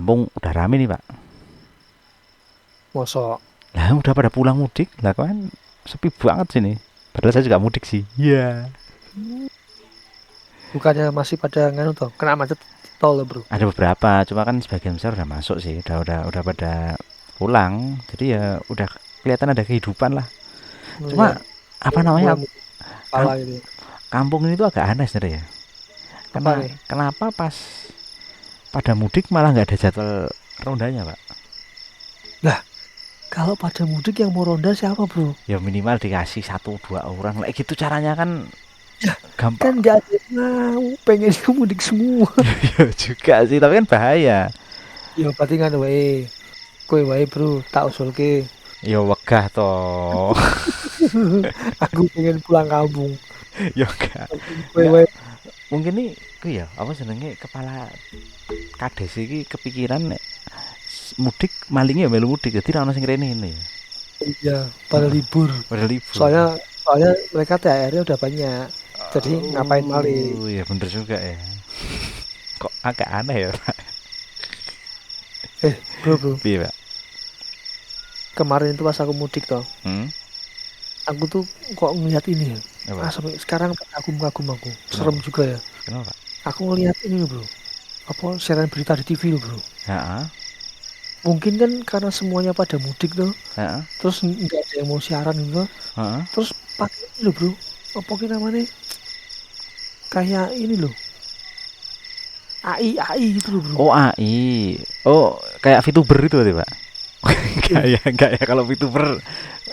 kampung udah rame nih Pak. Mosok. Lah udah pada pulang mudik, lah kan sepi banget sini. Padahal saya juga mudik sih. Iya. Hmm, Bukannya masih pada nganu toh, kena macet tol loh, Bro. Ada beberapa, cuma kan sebagian besar udah masuk sih, udah pada pulang. Jadi ya udah kelihatan ada kehidupan lah. Oh, ya, Cuma apa namanya mulai kepala kam- gitu ya. kampung ini tuh agak aneh sebenarnya. Apa nih? Kenapa pas pada mudik malah nggak ada jadwal rondanya Pak? Lah, kalau pada mudik yang mau ronda siapa, Bro? Ya minimal dikasih satu dua orang. Like gitu caranya kan Ya, gampang. kan nggak ada yang mau, pengen mudik semua. Ya juga sih, tapi kan bahaya. Ya, berarti nganu wae. Kowe wae, Bro, tak usulke. Ya wegah toh. Aku pengen pulang kampung. Ya enggak. Kowe Enggak. wae. Mungkin nih ku ya apa senenge kepala kades iki kepikiran nek mudik malingnya melu mudik jadi ra ono sing rene ini ya. Iya, pada Heeh, libur. pada libur. Soalnya soalnya mereka THR-nya udah banyak. Jadi ngapain maling? Oh, ya bener juga ya. Kok agak aneh ya, Pak? Bro, Piye, Pak? kemarin itu pas aku mudik toh, Hmm? aku tuh kok ngeliat ini ya. Apa? Sampai sekarang kagum-kagum aku. Serem Kenapa? juga ya. Kenapa, Pak? Aku ngeliat ini loh, Bro. Apa siaran berita di TV loh, Bro. Heeh, Mungkin kan karena semuanya pada mudik tuh, heeh, terus nggak ada yang mau siaran gitu. heeh. Terus pakai ini loh, Bro. Apa ki namanya? Kayak ini loh. AI gitu loh, Bro. Oh, AI. Oh, kayak VTuber itu berarti, Pak? Enggak Eh, ya, enggak ya. Kalau VTuber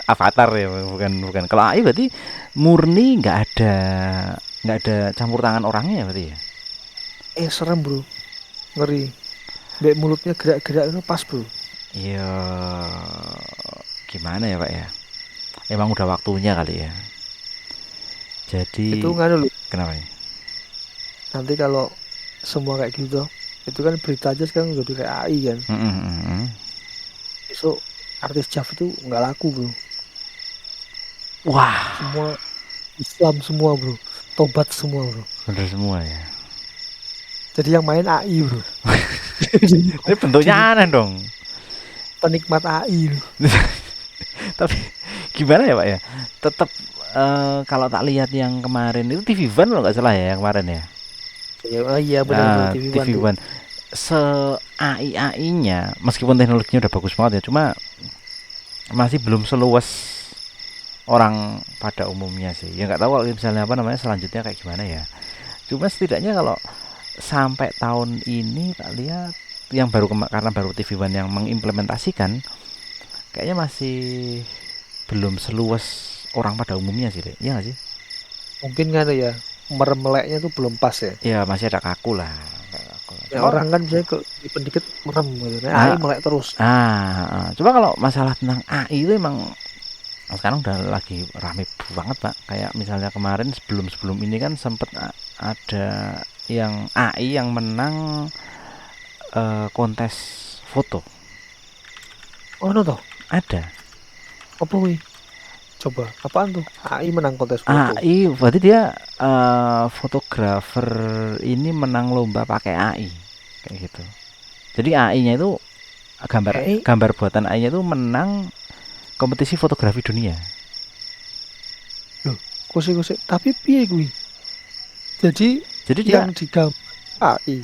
avatar ya, bukan. Kalau AI berarti murni nggak ada campur tangan orangnya ya berarti ya. serem, Bro. Ngeri. Mbak mulutnya gerak-gerak itu pas, Bro. Iya, gimana ya, Pak ya? Emang udah waktunya kali ya. Itu Jadi nganu loh. kenapa ya? Nanti kalau semua kayak gitu tuh, itu kan berita aja sekarang udah kayak AI kan. Mm, mm, mm, mm. Besok artis Jav itu nggak laku, Bro. Wah, Semua Islam semua, Bro. Tobat semua, Bro. bener semua ya. Jadi yang main AI, Bro. jadi, Ini bentuknya jadi aneh dong. penikmat AI, Bro. Tapi gimana ya, Pak ya? Tetap kalau tak lihat yang kemarin itu TV One kalau nggak salah ya yang kemarin ya. Ya, oh iya benar-benar Ah, TV One TV tuh. One se AI-AI-nya meskipun teknologinya udah bagus banget ya, cuma masih belum seluas orang pada umumnya sih. Ya nggak tahu kalau misalnya apa namanya selanjutnya kayak gimana ya. Cuma setidaknya kalau sampai tahun ini tak lihat yang karena baru TV One yang mengimplementasikan kayaknya masih belum seluas orang pada umumnya sih deh. Iya nggak sih? Mungkin kan ya merem-meleknya tuh belum pas ya. Ya masih ada kaku lah, kaku lah. Ya Cuma orang kan biasanya kalau dikit merem gitu. Nah, AI ah, melek terus. cuma kalau masalah tentang AI itu emang sekarang udah lagi rame banget Pak. Kayak misalnya kemarin sebelum ini kan sempet ada yang AI yang menang kontes foto. Oh, no toh. Ada Apa wih? Coba, apaan tuh? AI menang kontes foto. AI, berarti dia fotografer ini menang lomba pakai AI kayak gitu. Jadi AI-nya itu gambar AI, gambar buatan AI-nya itu menang kompetisi fotografi dunia. loh, kusik-kusik. Tapi piye kuwi? Jadi Jadi dia yang digambar AI.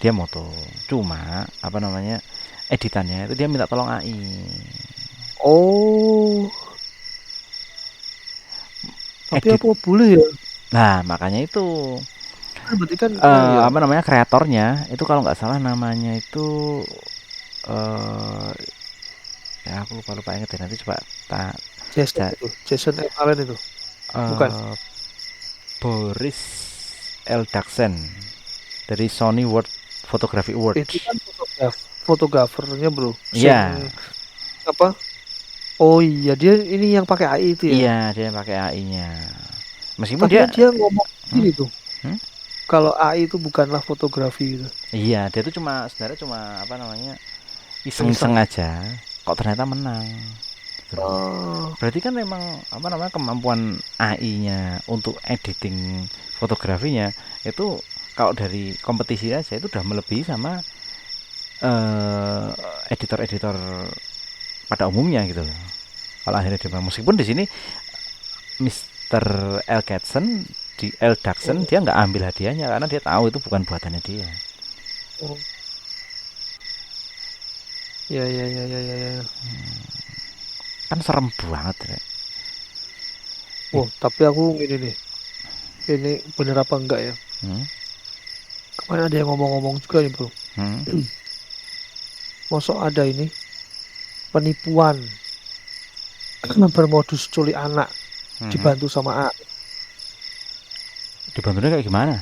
dia moto, cuma apa namanya editannya itu dia minta tolong AI. Oh, tapi Edit. apa boleh ya? Nah makanya itu Kan berarti kan nganu ya. apa namanya kreatornya itu kalau nggak salah namanya itu eh ya aku lupa inget ya nanti coba tak Jason cak itu, Jason M. Allen itu. Bukan. eh, Boris Eldaksen dari Sony World Photography Itu Awards. kan fotografernya, Bro. Sing Iya, apa? Oh iya, dia ini yang pakai AI itu ya. iya dia pakai AI-nya. Meskipun Tapi dia kan dia ngomong hmm? gini tuh. Hmm? Kalau AI itu bukanlah fotografi itu. Iya, dia tuh sebenarnya cuma apa namanya iseng-iseng Iseng. aja. Kok ternyata menang. Gitu loh. Oh, Berarti kan memang apa namanya kemampuan AI-nya untuk editing fotografinya itu kalau dari kompetisi aja itu udah melebihi sama eh editor-editor pada umumnya gitu loh. Kalau akhirnya dia meskipun di sini Mr. L. Catson di L. Jackson Oh, dia nggak ambil hadiahnya karena dia tahu itu bukan buatannya dia. oh. Ya, ya, ya, ya, ya, ya. Kan serem banget ya. Oh, tapi aku gini nih, ini bener apa enggak ya? Hmm? Kemarin ada yang ngomong-ngomong juga nih bro. Hmm? Mosok ada ini penipuan bermodus culik anak Hmm? dibantu sama A. Dibantunya kayak gimana?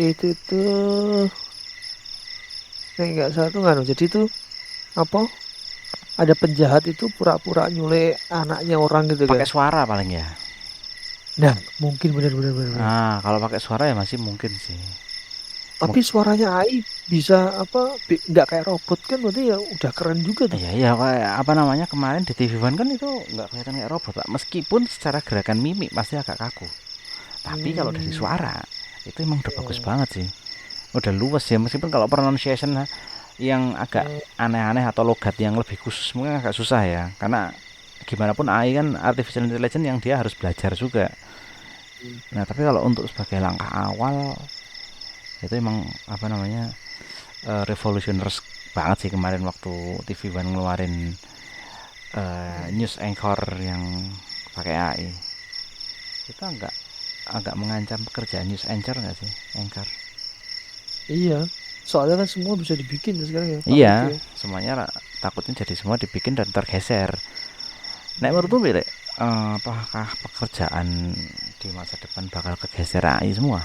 Itu tuh nggak salah tuh nggak. Jadi tuh apa? Ada penjahat itu pura-pura nyulik anaknya orang gitu kan. Pakai suara paling ya. Nah, mungkin bener-bener bener. Ah, kalau pakai suara ya masih mungkin sih. Tapi suaranya AI bisa apa? Nggak kayak robot kan? Berarti ya udah keren juga tuh. Iya iya kayak apa namanya kemarin di TV One kan itu nggak kelihatan kayak robot Pak. Meskipun secara gerakan mimik pasti agak kaku. Tapi kalau dari Hmm, suara itu emang udah bagus hmm, banget sih. Udah luas ya meskipun kalau pronunciation yang agak hmm, aneh-aneh atau logat yang lebih khusus mungkin agak susah ya. Karena gimana pun AI kan artificial intelligence yang dia harus belajar juga. hmm. Nah, tapi kalau untuk sebagai langkah awal itu emang apa namanya revolutioners banget sih kemarin waktu TV One ngeluarin news anchor yang pakai AI. Itu agak mengancam pekerjaan news anchor nggak sih? Anchor. Iya. Soalnya kan semua bisa dibikin ya sekarang ya pakai itu Iya, ya. semuanya takutnya jadi semua dibikin dan tergeser. Nek Hmm. menurutmu pilih apakah pekerjaan di masa depan bakal kegeser AI semua?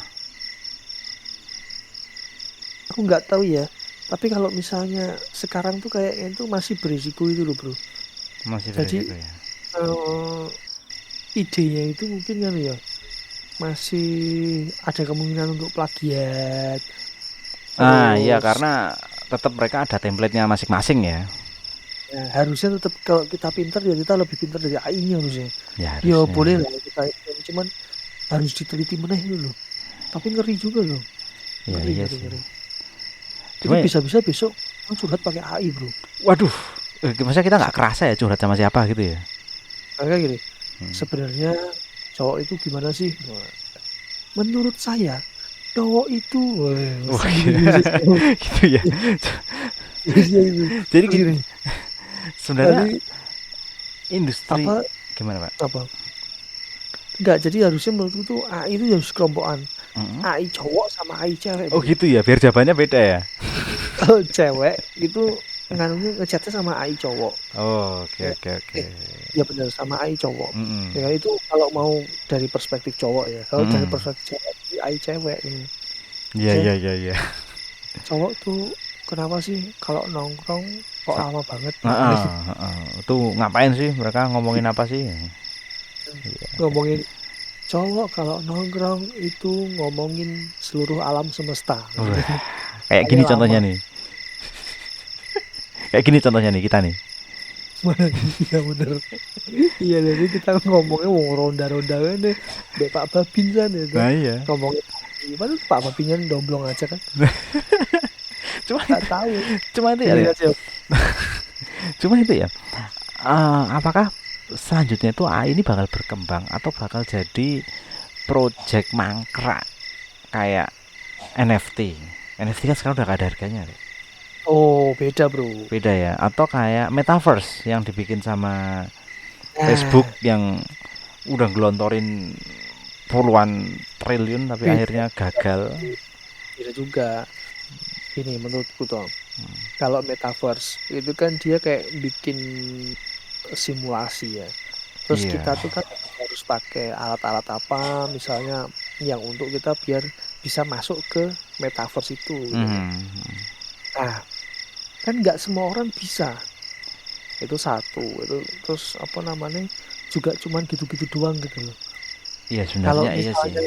Aku nggak tahu ya. Tapi kalau misalnya sekarang tuh kayak itu masih berisiko itu loh bro. Masih Jadi beresiko ya. eh, idenya itu mungkin kan ya masih ada kemungkinan untuk plagiat. Ah, iya Terus karena tetap mereka ada template-nya masing-masing ya. ya, harusnya tetap kalau kita pinter ya kita lebih pinter dari AI-nya harusnya. Ya Ya harusnya. boleh lah kita cuman harus diteliti meneh itu loh. Tapi ngeri juga loh. Ya Ngeri, iya ngeri, sih. ngeri. Itu Cuma bisa-bisa besok orang curhat pakai AI bro. waduh, maksudnya kita nggak kerasa ya curhat sama siapa gitu ya. Kayak gini, Hmm. sebenarnya cowok itu gimana sih? Wah, menurut saya cowok itu, wah, Wah, langsung gitu. gitu ya. Iya itu. Jadi Terus gini, sebenarnya tadi industri apa gimana Pak? apa? Enggak, jadi harusnya menurutku tuh AI itu harus kelompokan. Mm-mm. AI cowok sama AI cewek, Oh bro. gitu ya, biar jawabannya beda ya. Kalau cewek itu nganunya ngechatnya sama AI cowok. Oh, oke Ya, oke oke. ya benar sama AI cowok. Mm-mm. Ya kan, itu kalau mau dari perspektif cowok ya. Kalau dari Mm-mm. perspektif cewek, jadi AI cewek ini. Iya Saya iya iya iya. cowok tuh kenapa sih kalau nongkrong kok Sa- lama banget? Heeh, heeh. Tuh ngapain sih mereka ngomongin apa sih? Iya. Ngomongin cowok kalau nongkrong itu ngomongin seluruh alam semesta. Wah, kayak Makanya gini lama. contohnya nih. Kayak gini contohnya nih kita nih. Iya bener. Iya jadi kita ngomongnya mau ronda-ronda kan deh. Mbak Pak Babin kan itu. Nah iya. Ngomongin gimana tuh Pak Babinnya domblong aja kan. Cuma Gak tahu. cuma itu ya. Gini aja. Cuma itu ya. Apakah selanjutnya itu AI ini bakal berkembang atau bakal jadi project mangkrak kayak NFT? NFT kan sekarang udah gak ada harganya. Deh. Oh beda bro. Beda ya. Atau kayak metaverse yang dibikin sama Facebook Nah yang udah gelontorin puluhan triliun tapi beda. akhirnya gagal. Beda juga. Ini menurutku tuh. Kalau metaverse itu kan dia kayak bikin simulasi ya. Terus Iya. kita tuh kan harus pakai alat-alat apa misalnya yang untuk kita biar bisa masuk ke metaverse itu gitu loh. Mhm. Nah, kan nggak semua orang bisa. Itu satu. Itu terus apa namanya? Juga cuman gitu-gitu doang gitu loh. Iya Kalau sebenarnya iya sih. misalnya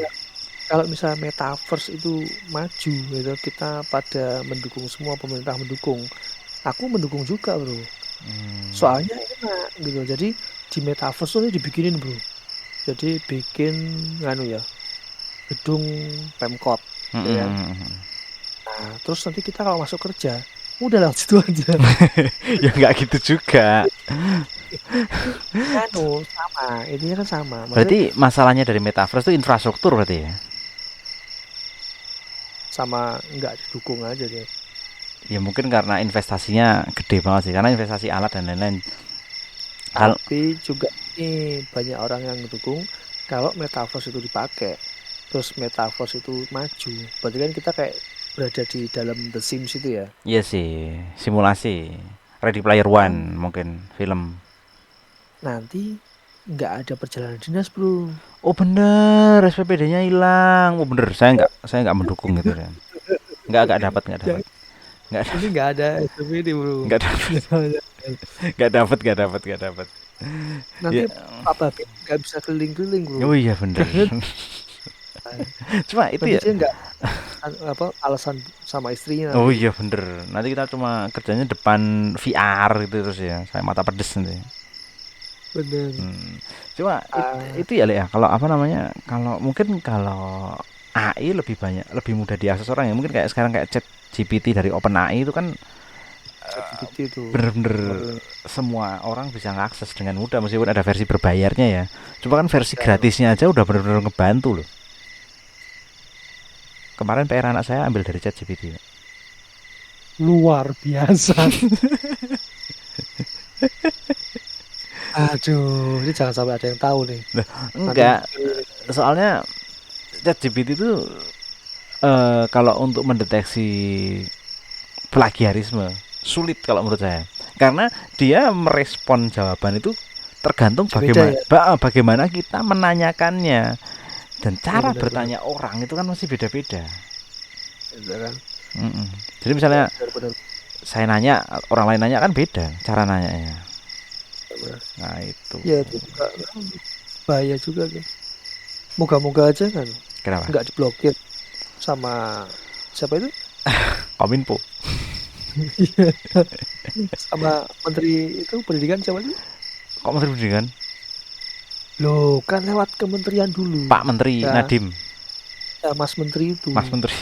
kalau misalnya metaverse itu maju gitu, kita pada mendukung semua pemerintah mendukung. Aku mendukung juga, Bro. Hmm. Soalnya enak gitu. Jadi di metaverse tuh dibikinin, Bro. Jadi bikin nganu ya, gedung Pemkot, ya kan. Mhm. Nah, terus nanti kita kalau masuk kerja, udah lewat situ aja. Ya nggak gitu juga. Sama, intinya kan sama. Maksudnya Berarti masalahnya dari metaverse itu infrastruktur berarti ya? sama nggak didukung aja dia. Ya mungkin karena investasinya gede banget sih, karena investasi alat dan lain-lain. Kalau Tapi juga nih banyak orang yang mendukung kalau metaverse itu dipakai. Terus metaverse itu maju. Berarti kan kita kayak berada di dalam The Sims itu ya. iya sih, simulasi. Ready Player Nah, One mungkin film. nanti nggak ada perjalanan dinas, bro. Oh bener, SPPD-nya hilang. Oh bener, saya nggak mendukung gitu kan. Nggak dapat, nggak Ya, dapat, nggak ini nggak ada SPBD, bro. nggak dapat, nggak dapat. Nanti Ya, Pak Babin nggak bisa keliling-keliling, bro. oh iya bener. Karena Cuma itu nanti ya. dia nggak apa alasan sama istrinya Oh nanti. iya bener. Nanti kita cuma kerjanya depan VR gitu terus ya. Saya mata pedes nanti. Bener. Cuma Ah, itu ya Le, ya. Kalau apa namanya? Kalau mungkin kalau AI lebih banyak, lebih mudah diakses orang ya. Mungkin kayak sekarang kayak Chat GPT dari OpenAI itu kan ChatGPT itu bener-bener modelnya. semua orang bisa ngakses dengan mudah meskipun ada versi berbayarnya ya. Cuma kan versi Ya, gratisnya aja udah bener-bener ngebantu loh. Kemarin PR anak saya ambil dari ChatGPT. luar biasa. Aduh, ini jangan sampai ada yang tahu nih. Nanti Enggak, Google ini. soalnya ChatGPT itu kalau untuk mendeteksi plagiarisme sulit kalau menurut saya. Karena dia merespon jawaban itu tergantung Beda bagaimana ya. bagaimana kita menanyakannya dan Ya cara benar-benar. bertanya orang itu kan masih beda-beda. Benar kan? Mm-mm. Jadi misalnya Benar-benar. saya nanya, orang lain nanya kan beda cara nanyanya. Benar. Nah itu. Ya itu juga bahaya juga kan. Moga-moga aja kan Kenapa? nggak diblokir sama siapa itu? Kominfo. Iya. Sama Menteri itu pendidikan siapa itu? Kok Menteri Pendidikan? Loh, kan lewat kementerian dulu. Pak Menteri Ya, Nadiem, ya Mas Menteri itu. Mas Menteri.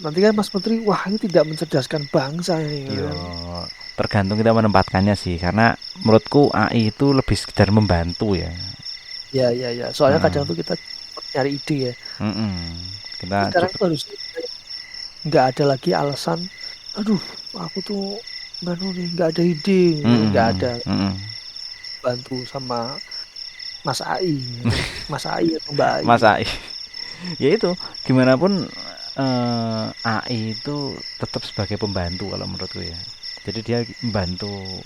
Nanti kan Mas Menteri, wah ini tidak mencerdaskan bangsa ini Yo, kan. tergantung kita menempatkannya sih, karena menurutku AI itu lebih sekedar membantu ya. Ya, ya, ya. Soalnya kadang Mm-mm. tuh kita nyari ide ya. Mm-mm. Kita Sekarang cepet. tuh harus nggak ada lagi alasan, aduh, aku tuh nggak ada ide, nggak Mm-mm. ada Mm-mm. bantu sama Mas AI, ya kan? Mas AI atau Mbak AI. Mas AI, ya itu gimana pun AI itu tetap sebagai pembantu kalau menurutku ya. Jadi dia membantu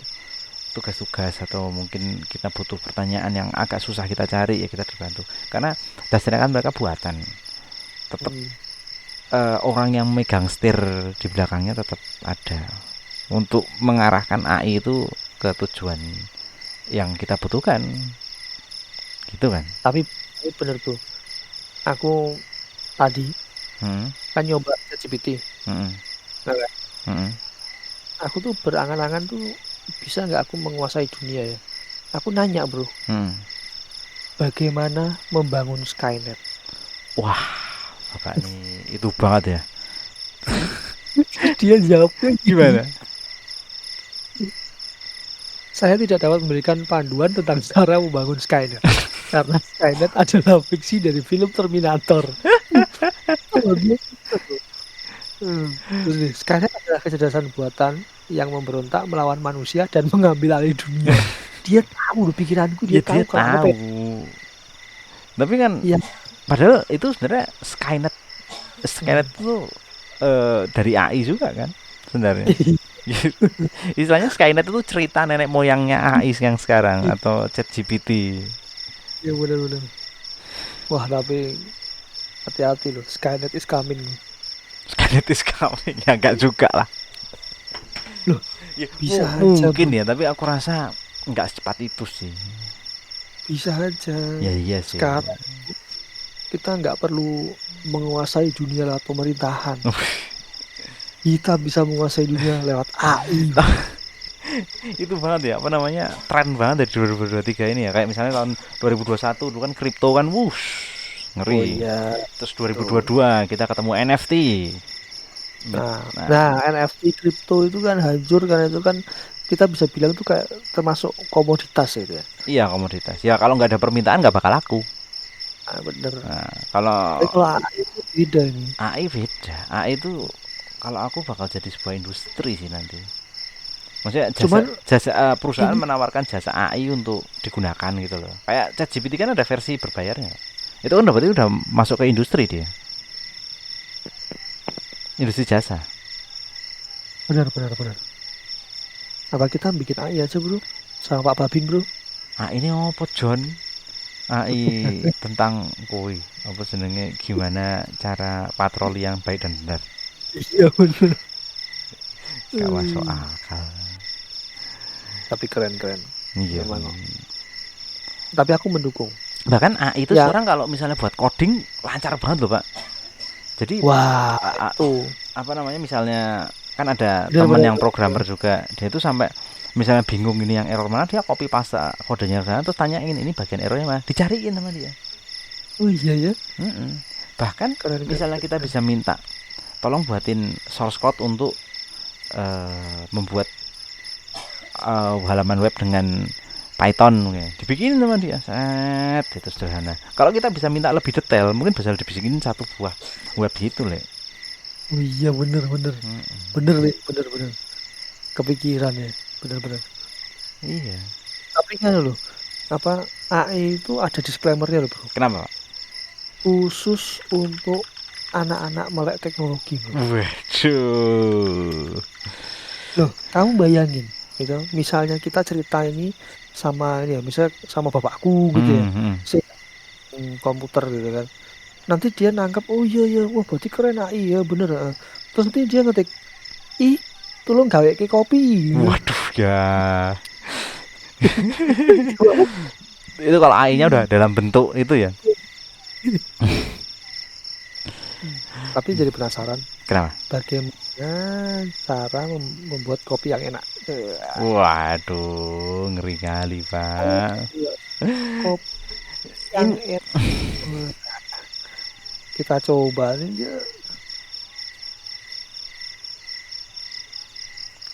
tugas-tugas atau mungkin kita butuh pertanyaan yang agak susah kita cari ya kita dibantu. Karena dasarnya kan mereka buatan. Tetap Hmm. orang yang megang setir di belakangnya tetap ada untuk mengarahkan AI itu ke tujuan yang kita butuhkan gitu kan. Tapi bener tuh, aku tadi Hmm, kan nyoba ChatGPT. hmm, Nah, kan, hmm, aku tuh berangan-angan tuh bisa nggak aku menguasai dunia ya. Aku nanya bro, hmm. bagaimana membangun Skynet? Wah bapak nih itu banget ya. Dia jawabnya gini, Gimana? saya tidak dapat memberikan panduan tentang cara membangun Skynet. Karena Skynet adalah fiksi dari film Terminator. Kalau dia gitu. Terus nih, Skynet adalah kecerdasan buatan yang memberontak melawan manusia dan mengambil alih dunia. Dia tahu loh pikiranku, dia Ya dia tahu kalau aku pengen. tahu, tapi kan Iya. padahal itu sebenarnya Skynet Skynet itu dari AI juga kan sebenarnya. Istilahnya Skynet itu cerita nenek moyangnya AI yang sekarang atau ChatGPT. Iya benar-benar. Wah tapi hati-hati loh, Skynet is coming. Skynet is coming ya enggak juga lah. Loh, Ya, bisa aja mungkin bro, ya, tapi aku rasa nggak secepat itu sih. bisa aja. Ya iya sih. Sekarang kita nggak perlu menguasai dunia lewat pemerintahan. Kita bisa menguasai dunia lewat AI. Itu banget ya, apa namanya, tren banget dari 2023 ini ya. Kayak misalnya tahun 2021 dulu kan kripto kan wush Oh ngeri. iya, Terus tuh. 2022 kita ketemu NFT. Nah, Nah, nah NFT kripto itu kan hancur karena itu kan kita bisa bilang itu kayak termasuk komoditas itu ya. iya komoditas. Ya kalau nggak ada permintaan nggak bakal laku. Nah, bener. Nah, kalau Tapi kalau AI itu beda nih. AI beda. AI itu kalau aku bakal jadi sebuah industri sih nanti. Maksudnya jasa Cuman jasa perusahaan ini menawarkan jasa AI untuk digunakan gitu loh. Kayak ChatGPT kan ada versi berbayarnya. Itu kan berarti udah masuk ke industri dia. Industri jasa. benar benar benar. Apa kita bikin AI aja bro, sama Pak Babin bro? Ah ini apa John? AI tentang koi apa senengnya gimana cara patroli yang baik dan benar. Iya bener. Gak masuk Hmm. akal. Tapi keren keren. Iya. Memang. Tapi aku mendukung. Bahkan AI itu Ya, sekarang kalau misalnya buat coding lancar banget loh pak. Jadi wah a- a- itu apa namanya misalnya kan ada benar temen benar. yang programmer juga dia itu sampai misalnya bingung ini yang error mana dia copy paste kodenya ke sana terus tanyain ini bagian errornya mana dicariin sama dia. Oh iya ya, Mm-mm. Bahkan keren keren misalnya keren. kita Keren. bisa minta tolong buatin source code untuk membuat halaman web dengan Python ya. Dibikinin sama dia set itu sederhana kalau kita bisa minta lebih detail mungkin bisa dibikinin satu buah web gitu le. Oh iya bener bener bener nih bener bener. Kepikiran ya, bener bener. Iya Tapi kan loh, apa AI itu ada disclaimernya loh bro. kenapa pak? Khusus untuk anak-anak melek teknologi bro. Waduh. Loh, kamu bayangin, gitu. Misalnya kita cerita ini sama ini ya, misalnya sama bapakku gitu ya, Hmm, hmm. si komputer gitu kan. Nanti dia nangkep, oh iya iya, wah berarti keren AI ya, bener. Terus nanti dia ngetik, ih, tolong gawe ke kopi. Gitu. Waduh ya. Itu kalau AI-nya udah dalam bentuk itu ya. Tapi jadi penasaran, Kenapa? bagaimana cara membuat kopi yang enak. Waduh, ngeri kali Oh, pak. iya, kopi yang In enak. Wah, kita coba nih ya.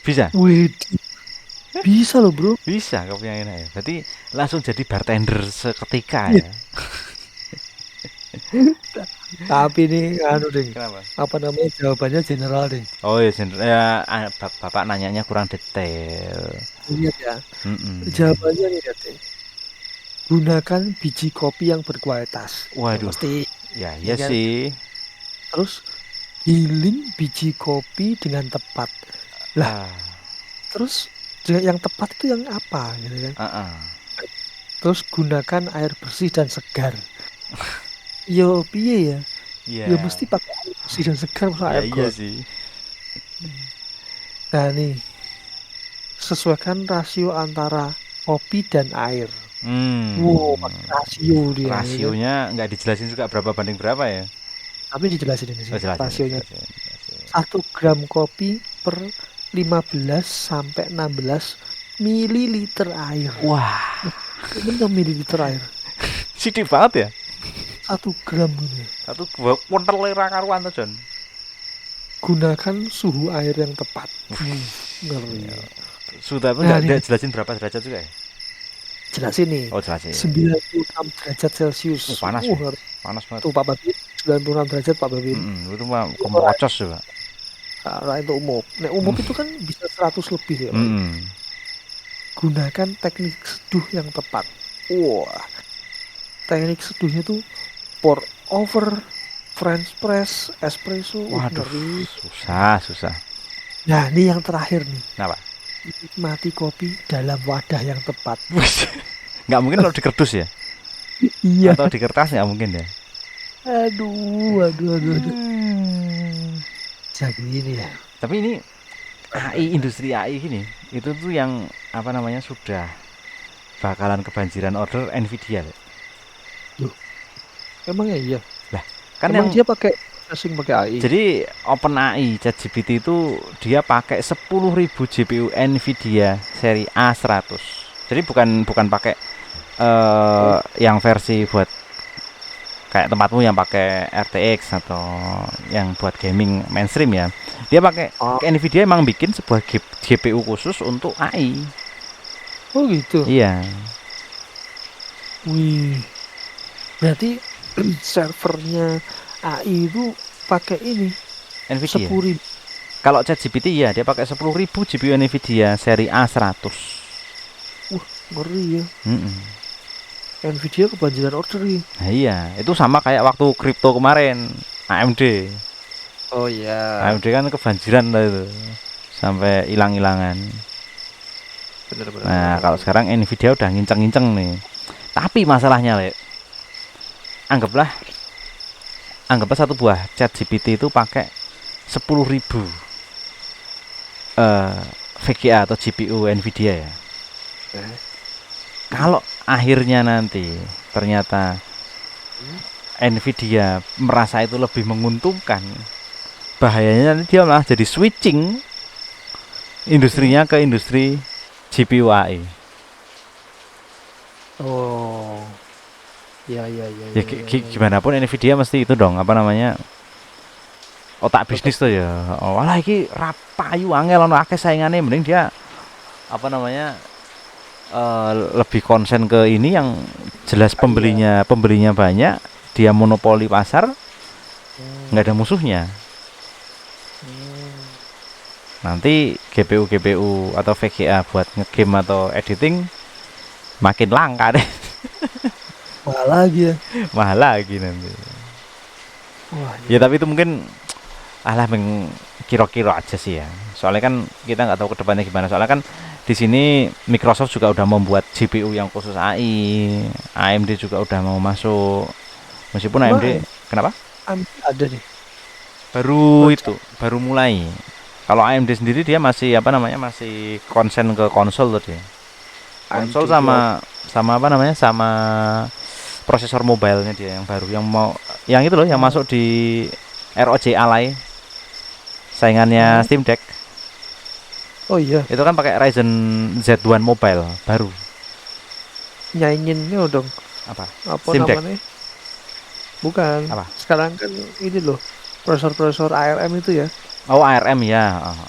bisa, Wih, bisa loh bro. bisa kopi yang enak ya. Berarti langsung jadi bartender seketika Iya. ya. Tapi nih anu deh, Kenapa? apa namanya jawabannya general deh. Oh ya, ya bapak nanyanya kurang detail. Lihat ya, Mm-mm. jawabannya nih lihat deh. Gunakan biji kopi yang berkualitas. Ya Waduh, mesti, ya ya iya kan? sih. Terus giling biji kopi dengan tepat. Lah, Ah, terus yang tepat itu yang apa gitu kan? uh-uh. Terus gunakan air bersih dan segar. Yo piye ya? Ya Iya, mesti pakai air bersih dan segar masa ya air iya got. sih. Nah nih, sesuaikan rasio antara kopi dan air. Wow, Hmm, pakai rasio dia, ya kan? rasionya nggak dijelasin juga berapa banding berapa ya? Tapi dijelasin ini Oh, sih, jelasin, rasionya. jelasin, jelasin. 1 gram kopi per 15 sampai 16 mililiter air. Wah, Bener mililiter air. sidik banget ya. 1 gram ini. Satu kuontel lera karuan tuh John. Gunakan suhu air yang tepat. Ngeri. Sudah apa Nah nggak nih, jelasin berapa derajat juga ya? jelasin nih. Oh jelasin. 96 derajat Celcius. Panas ya, Ngeri. panas banget. Tuh Pak Babin, 96 derajat Pak Babin. Itu mah Itu orang, kemerocos ya pak. orang itu umum. Nah, umum itu kan bisa 100 lebih ya Pak. Mm-mm. Gunakan teknik seduh yang tepat. Wah, teknik seduhnya tuh pour over, French press, espresso, Waduh, ngeri. susah, susah. Nah, ini yang terakhir nih. Kenapa? Nikmati kopi dalam wadah yang tepat. Nggak mungkin kalau di kerdus ya? Iya. Atau di kertas nggak mungkin ya? Aduh, aduh, aduh, aduh. Jadi ini ya. Tapi ini AI industri AI gini itu tuh yang apa namanya sudah bakalan kebanjiran order Nvidia. Loh, emang ya iya. Lah, kan Emang yang dia pakai processing pakai AI. jadi OpenAI ChatGPT itu dia pakai 10.000 GPU Nvidia seri A100. Jadi bukan bukan pakai yang versi buat kayak tempatmu yang pakai RTX atau yang buat gaming mainstream ya, dia pakai Oh, Nvidia emang bikin sebuah GPU khusus untuk AI. oh gitu. Iya, Wih, berarti servernya AI itu pakai ini Nvidia. 10.000. Kalau ChatGPT ya dia pakai 10.000 GPU Nvidia seri A100. Wah, ngeri ya. Mm-mm. Nvidia kebanjiran order ya. Nah, iya, itu sama kayak waktu kripto kemarin AMD. Oh iya, AMD kan kebanjiran lah itu sampai hilang-hilangan. bener bener bener Nah, bener. kalau sekarang Nvidia udah nginceng-nginceng nih. Tapi masalahnya, Le, anggaplah anggaplah satu buah ChatGPT itu pakai 10.000 eh, VGA atau GPU Nvidia ya. Eh, Kalau akhirnya nanti ternyata hmm, Nvidia merasa itu lebih menguntungkan, bahayanya nanti dia malah jadi switching hmm. industrinya ke industri GPU AI. Oh, ya ya ya Ya ya ya ya ya. gimana pun Nvidia mesti itu dong, apa namanya, otak Tetap bisnis tuh ya. Oh, walah iki rapayu angel ono akeh saingane, mending dia apa namanya, lebih konsen ke ini yang jelas AI ya. pembelinya banyak, dia monopoli pasar, nggak ada Hmm, musuhnya. hmm. Nanti GPU atau VGA buat ngegame atau editing makin langka deh. Mahal lagi ya. Mahal lagi nanti. Wah, Ya iya. tapi itu mungkin alah kira-kira aja sih ya. Soalnya kan kita nggak tahu kedepannya gimana. Soalnya kan di sini Microsoft juga udah membuat GPU yang khusus AI, AMD juga udah mau masuk. Meskipun AMD, Emang kenapa? ada nih Baru project itu, baru mulai. Kalau AMD sendiri dia masih apa namanya, masih konsen ke konsol tuh dia. AMD Konsol itu apa? sama sama apa namanya, sama prosesor mobilenya dia yang baru, yang mau, yang itu loh, yang Oh, masuk di ROG Ally, saingannya oh, Steam Deck. oh iya, Itu kan pakai Ryzen Z1 Mobile baru. nyainginnya dong. Apa? Apa Steam Deck. namanya? Bukan. Apa? Sekarang kan ini loh, prosesor-prosesor ARM itu ya. Oh, ARM ya. Oh.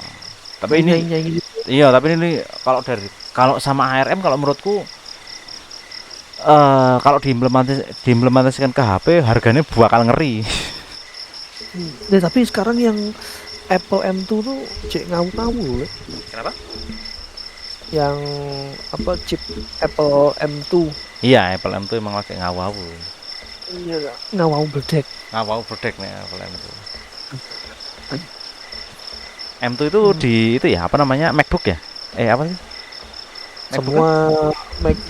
Tapi Lagi ini, nyaing-nyaingin itu. iya, tapi ini kalau sama ARM, kalau menurutku kalau diimplementasikan ke HP harganya bakal ngeri. Ya, tapi sekarang yang Apple M2 tuh cek ngawu-ngawu loh. Kenapa? Yang apa chip Apple M2. Iya, Apple M tuh emang lagi ngawu. Iya, ngawu bedek. Ngawu berdek nih Apple M tuh. M2 itu Hmm. di itu ya, apa namanya, MacBook ya? Apa sih? MacBook kan? Semua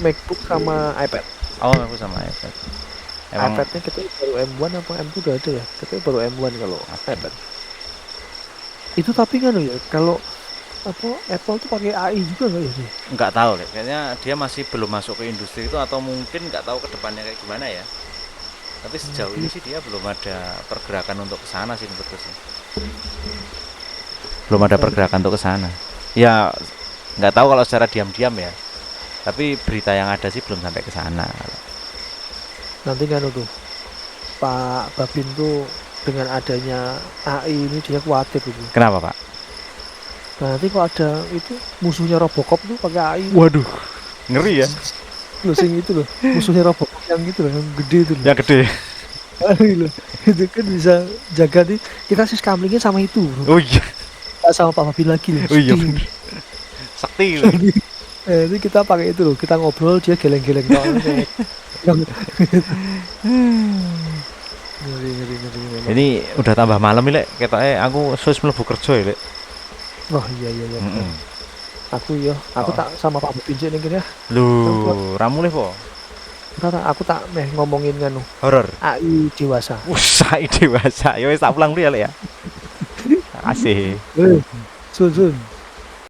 MacBook sama iPad. Oh, MacBook sama iPad. Emang iPadnya kita baru M1 apa M2 udah ada ya? Kita baru M1 kalau apa? iPad. Itu tapi kan ya kalau apa Apple tuh pakai AI juga nggak ya sih? Nggak tahu deh. Kayaknya dia masih belum masuk ke industri itu, atau mungkin nggak tahu ke depannya kayak gimana ya. Tapi sejauh ini sih dia belum ada pergerakan untuk ke sana sih menurutku sih. Belum ada Nanti, pergerakan untuk ke sana. Ya nggak tahu kalau secara diam-diam ya. Tapi berita yang ada sih belum sampai ke sana. nanti kan tuh Pak Babin tuh dengan adanya AI ini dia khawatir gitu. Kenapa, Pak? Nah, nanti kalau ada itu musuhnya Robocop tuh pakai AI itu. Waduh, ngeri ya. Loh, sing itu loh, musuhnya Robocop yang itu loh, yang gede itu loh. Yang gede. Loh, itu kan bisa jaga nih. Kita sih kamlingnya sama itu, bro. Oh iya, Nggak sama Pak Babin lagi loh. oh iya Sting. bener. Sakti itu. Ini kita pakai itu loh, kita ngobrol dia geleng-geleng tangannya. Ngeri, ngeri, ngeri memang. Ini udah tambah malam nih, Lek. Ketoknya aku sus mlebu kerja ya, Lek. Oh iya iya iya benar. Heeh. Aku Oh. tak sama Pak Babin nih ya. Lu Kan buat ramu le po. aku tak meh ngomongin nganu Horor. AI dewasa. Usai dewasa. Ya wis tak pulang dulu ya, Lek ya. Asih. Eh, Sun Sun.